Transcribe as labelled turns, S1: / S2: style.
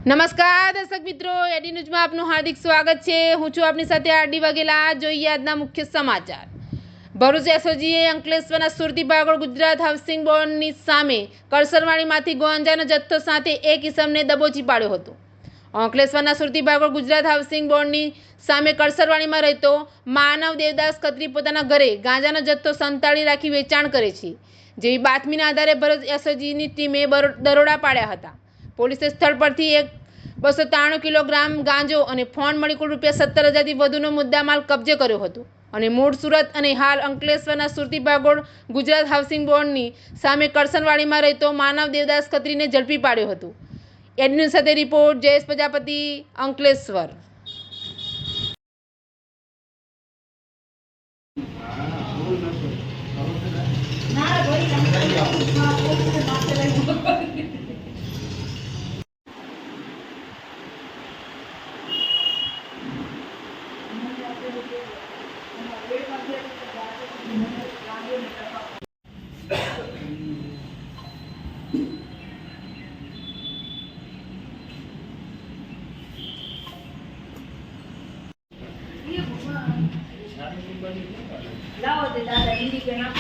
S1: નમસ્કાર દર્શક મિત્રો, એડી ન્યૂઝમાં આપનું હાર્દિક સ્વાગત છે। હું છું આપની સાથે આરડી વાઘેલા। જોઈએ આજના મુખ્ય સમાચાર। ભરૂચ એસઓજીએ અંકલેશ્વરના સુરતી ભાગોળ ગુજરાત હાઉસિંગ બોર્ડની સામે કળસરવાડીમાંથી ગાંજાનો જથ્થો સાથે એક ઇસમને દબોચી પાડ્યો હતો। અંકલેશ્વરના સુરતી ભાગોળ ગુજરાત હાઉસિંગ બોર્ડની સામે કળસરવાડીમાં રહેતો માનવ દેવદાસ ખત્રી પોતાના ઘરે ગાંજાનો જથ્થો સંતાડી રાખી વેચાણ કરે છે, જેવી બાતમીના આધારે ભરૂચ એસઓજીની ટીમે દરોડા પાડ્યા હતા। પોલીસે સ્થળ પરથી 293 કિલોગ્રામ ગાંજો અને ફોન મળી કુલ ₹17,000થી વધુનો મુદ્દામાલ કબજે કર્યો હતો અને મૂળ સુરત અને હાલ અંકલેશ્વરના સુરતી ભાગોળ ગુજરાત હાઉસિંગ બોર્ડની સામે કળસરવાડીમાં રહેતો માનવ દેવદાસ ખત્રીને ઝડપી પાડ્યો હતો। એડન્યૂઝ સાથે રિપોર્ટ જયેશ પ્રજાપતિ, અંકલેશ્વર।
S2: लाओ दे दादा हिंदी के नाम